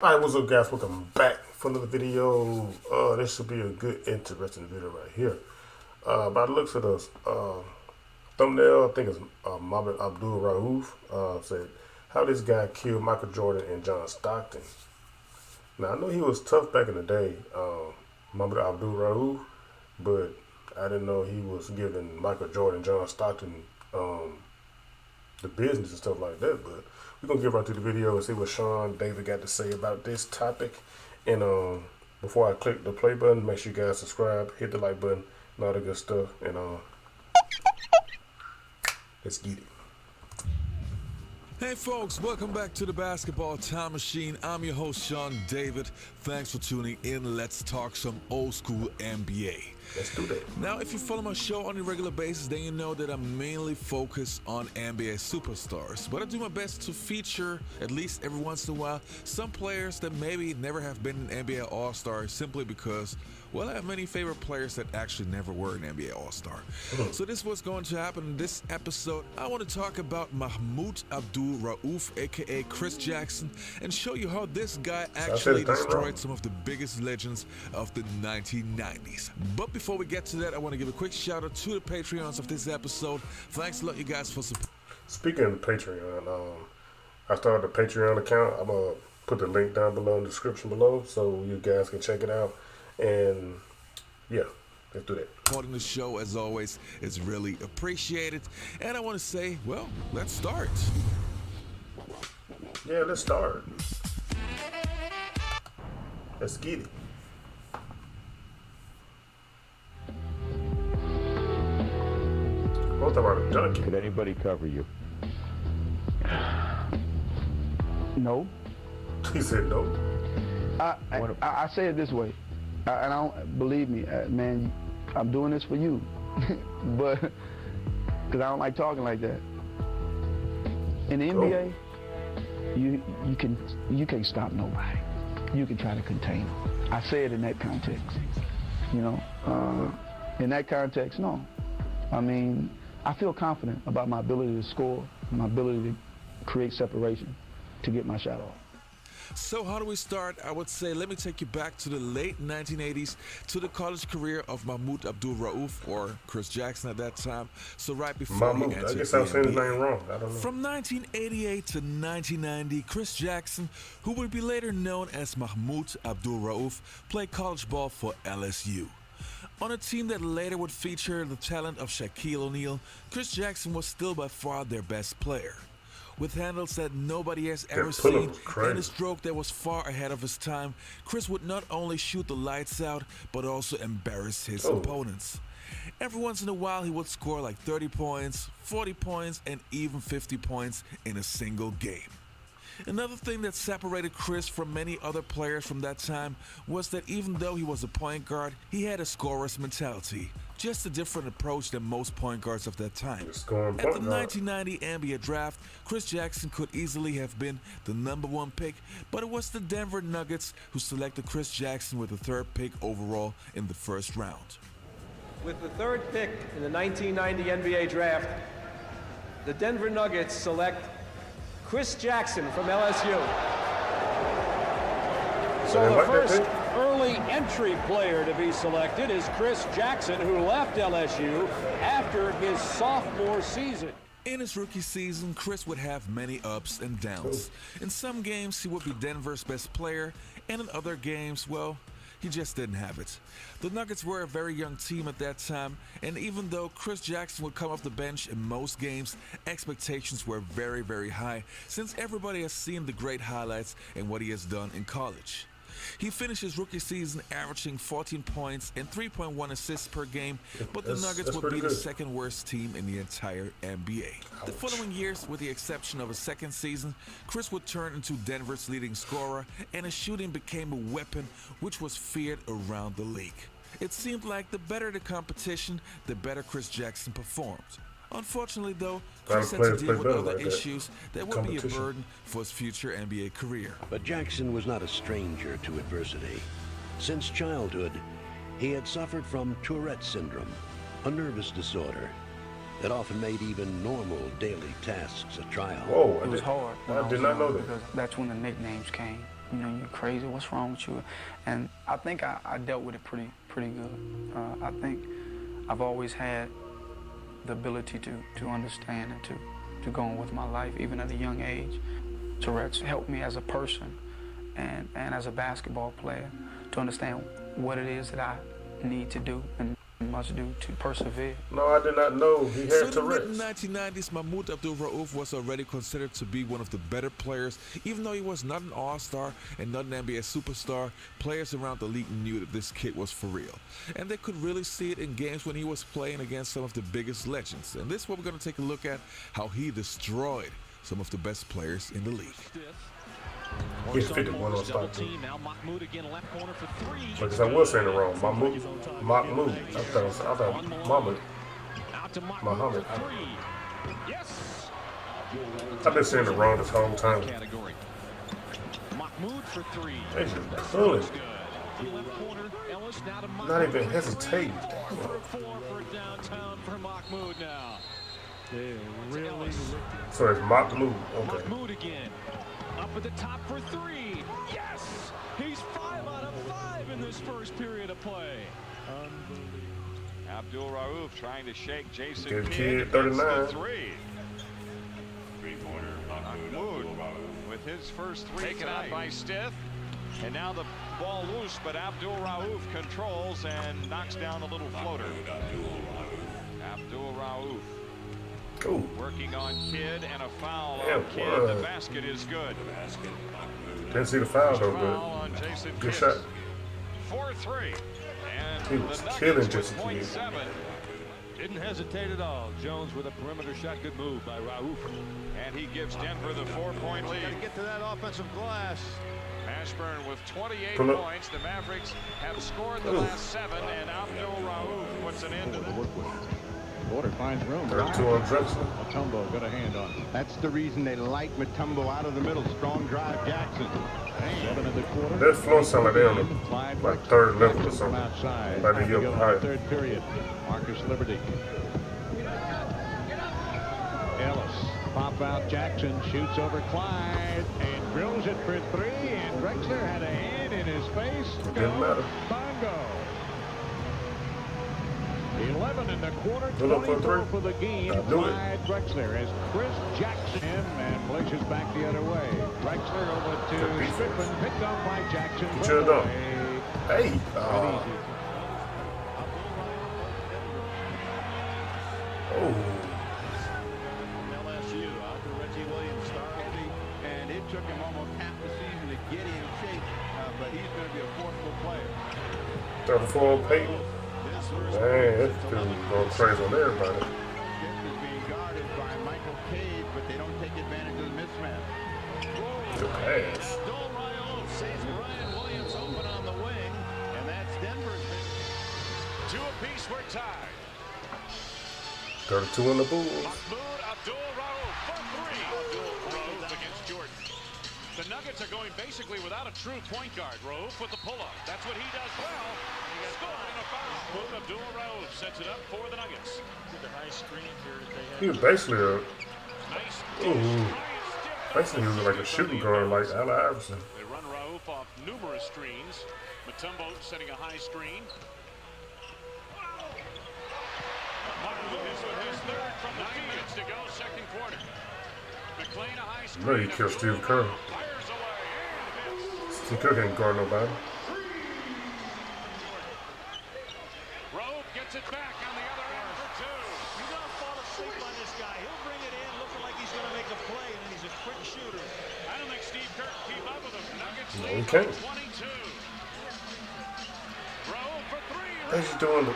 Alright, what's up guys? Welcome back for another video. This should be a good, interesting video right here. By the looks of the thumbnail, I think it's Mohamed Abdul Rauf said, how this guy killed Michael Jordan and John Stockton. Now, I know he was tough back in the day, Mohamed Abdul Rauf, but I didn't know he was giving Michael Jordan and John Stockton the business and stuff like that. But we're gonna get right to the video and see what Sean David got to say about this topic. And before I click the play button, make sure you guys subscribe, hit the like button, and all the good stuff. And let's get it. Hey folks, welcome back to the Basketball Time Machine. I'm your host, Sean David. Thanks for tuning in. Let's talk some old school NBA. Let's do that. Now, if you follow my show on a regular basis, then you know that I'm mainly focused on NBA superstars. But I do my best to feature, at least every once in a while, some players that maybe never have been an NBA All-Star simply because, well, I have many favorite players that actually never were an NBA All-Star. So this is what's going to happen in this episode. I want to talk about Mahmoud Abdul Rauf, aka Chris Jackson, and show you how this guy actually destroyed some of the biggest legends of the 1990s. But before we get to that, I want to give a quick shout out to the Patreons of this episode. Thanks a lot, you guys, for support. Speaking of Patreon, I started a Patreon account. I'm gonna put the link down below in the description below so you guys can check it out. And yeah, let's do that. Supporting the show, as always, is really appreciated. And I want to say, well, let's start. Yeah, let's start. Let's get it. Both of our junkie. Could anybody cover you? No. He said no. I say it this way, and I don't believe me, man. I'm doing this for you, but because I don't like talking like that. In the NBA, you can't stop nobody. You can try to contain them. I say it in that context, you know. In that context, no. I mean, I feel confident about my ability to score, my ability to create separation, to get my shot off. So how do we start? I would say, let me take you back to the late 1980s, to the college career of Mahmoud Abdul Rauf, or Chris Jackson at that time. So right before he entered I guess I'm saying his the NBA. name wrong. I don't know. From 1988 to 1990, Chris Jackson, who would be later known as Mahmoud Abdul Rauf, played college ball for LSU. On a team that later would feature the talent of Shaquille O'Neal, Chris Jackson was still by far their best player. With handles that nobody has ever seen and a stroke that was far ahead of his time, Chris would not only shoot the lights out, but also embarrass his opponents. Every once in a while, he would score like 30 points, 40 points, and even 50 points in a single game. Another thing that separated Chris from many other players from that time was that even though he was a point guard, he had a scorer's mentality. Just a different approach than most point guards of that time. At the 1990 NBA draft, Chris Jackson could easily have been the #1 pick, but it was the Denver Nuggets who selected Chris Jackson with the 3rd pick overall in the 1st round. With the 3rd pick in the 1990 NBA draft, the Denver Nuggets select Chris Jackson from LSU. So the first early entry player to be selected is Chris Jackson, who left LSU after his sophomore season. In his rookie season, Chris would have many ups and downs. In some games, he would be Denver's best player, and in other games, well, he just didn't have it. The Nuggets were a very young team at that time, and even though Chris Jackson would come off the bench in most games, expectations were very, very high since everybody has seen the great highlights and what he has done in college. He finished his rookie season averaging 14 points and 3.1 assists per game, but the Nuggets would be the 2nd worst team in the entire NBA. The following years, with the exception of a 2nd season, Chris would turn into Denver's leading scorer, and his shooting became a weapon which was feared around the league. It seemed like the better the competition, the better Chris Jackson performed. Unfortunately, though, Chris had to deal with other issues that would be a burden for his future NBA career. But Jackson was not a stranger to adversity. Since childhood, he had suffered from Tourette syndrome, a nervous disorder that often made even normal daily tasks a trial. Whoa, It was hard. I did not know that. Because that's when the nicknames came. you know, you're crazy. What's wrong with you? And I think I dealt with it pretty good. I think I've always had the ability to understand and to go on with my life, even at a young age. Tourette's helped me as a person and as a basketball player to understand what it is that I need to do and must do to persevere. No, I did not know he had So in the Tourette's. mid-1990s, Mahmoud Abdul-Rauf was already considered to be one of the better players. Even though he was not an all-star and not an NBA superstar, players around the league knew that this kid was for real. And they could really see it in games when he was playing against some of the biggest legends. And this is what we're going to take a look at, how he destroyed some of the best players in the league. He's 51 on Stockton. Because I was saying it wrong. Mahmoud. I thought Muhammad. I've been saying it wrong this whole time. They just pulling. Not even hesitating. So it's Mahmoud. Okay. Mahmoud again. Up at the top for three. Yes! He's 5 out of 5 in this first period of play. Abdul-Rauf trying to shake Jason Good Kidd. kid, 39. Three-pointer Mahmoud with his first three taken out by Stith. And now the ball loose, but Abdul-Rauf controls and knocks down the little floater. Abdul-Rauf. Ooh. Working on Kidd and a foul Yeah, on Kidd. The basket is good. Didn't see the foul though, Foul on but Jason good Kidd. shot. 4-3. And He was the Nuggets killing with Jason Kidd. 0.7. Didn't hesitate at all. Jones with a perimeter shot. Good move by Rauf. And he gives Denver the 4-point lead. Got to get to that offensive glass. Ashburn with 28 Pull up. points. The Mavericks have scored the last 7, and Abdul-Rauf puts an end to that. Porter finds room. 32 on Drexler. Mutombo got a hand on it. That's the reason they like Mutombo out of the middle. Strong drive, Jackson. 7 in the quarter. That floor sound like they on the Clyde like Drexler third level or from something. outside. Like they Time to get go in higher. the third period. Marcus Liberty. Ellis. Pop out Jackson. Shoots over Clyde. And drills it for 3. And Drexler had a hand in his face. It didn't matter. Bongo. 11 in the quarter, Pull up for 24 3. for the game. I'll do it. Clyde Drexler as Chris Jackson and Blazers back the other way. Drexler over Good to defense. Strickland, picked up by Jackson. Good job, though. Hey. Oh. LSU after Reggie Williams started, and it took him almost half the season to get in shape, but he's going to be a forceful player. 34 on Peyton. Man, this dude going crazy on everybody. This is being guarded by Michael Cade, but they don't take advantage of the mismatch. Good pass. Abdul-Rauf sees Brian Williams open on the wing, and that's Denver's. 2 apiece, we're tied. 32 on the Bulls. Mahmoud Abdul-Rauf for 3. Abdul-Rauf against Jordan. The Nuggets are going basically without a true point guard. Rauf with the pull-up. That's what he does well. He got caught in a foul. Mahmoud Abdul-Rauf sets it up for the Nuggets. The high screen here that they have. He was basically a, Nice. basically he was like a shooting guard like Allen Iverson. They run Rauf off numerous screens. Mutombo setting a high screen. Mahmoud is with his third from 9 minutes to go, second quarter. McClain a high screen. No, you killed Steve Kerr. Fires away and hits. Steve Kerr can't guard nobody. Rauf gets it back on the other end for 2. You don't fall asleep on this guy. He'll bring it in looking like he's going to make a play, and then he's a quick shooter. I don't think Steve Kerr can keep up with him. Nuggets No, lead he can't. by 22. Rauf for 3. They just doing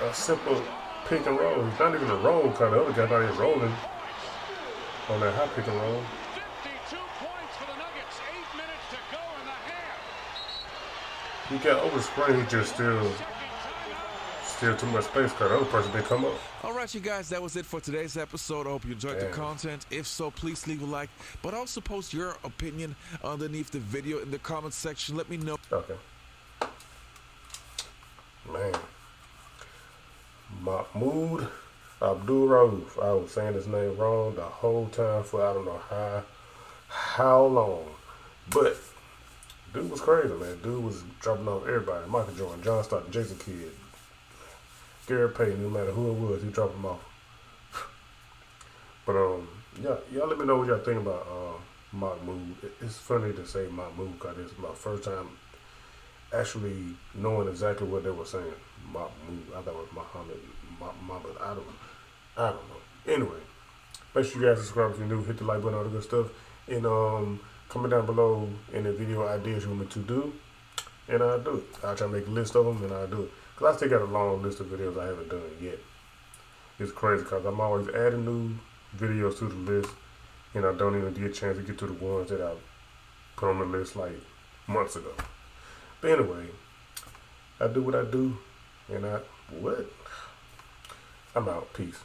a simple pick and roll. It's not even a roll because the other guy thought he was rolling on that high pick and roll. 52 points for the Nuggets. 8 minutes to go in the half. He got over screen. He just still too much space because the other person didn't come up. All right, you guys, that was it for today's episode. I hope you enjoyed the Damn. content. If so, please leave a like, but also post your opinion underneath the video in the comment section. Let me know. Okay. Man. Mahmoud Abdul-Rauf. I was saying his name wrong the whole time for I don't know how long. But dude was crazy, man. Dude was dropping off everybody. Michael Jordan, John Stockton, Jason Kidd, Gary Payton, no matter who it was, he dropped them off. But yeah, y'all let me know what y'all think about Mahmoud. It's funny to say Mahmoud because it's my first time actually knowing exactly what they were saying. Mahmoud, I thought it was Muhammad. I don't know. Anyway, make sure you guys subscribe if you're new. Hit the like button, all the good stuff, and comment down below any video ideas you want me to do, and I'll do it. I'll try to make a list of them, and I'll do it. Cause I still got a long list of videos I haven't done yet. It's crazy because I'm always adding new videos to the list, and I don't even get a chance to get to the ones that I put on the list like months ago. But anyway, I do what I do, and I'm out. Peace.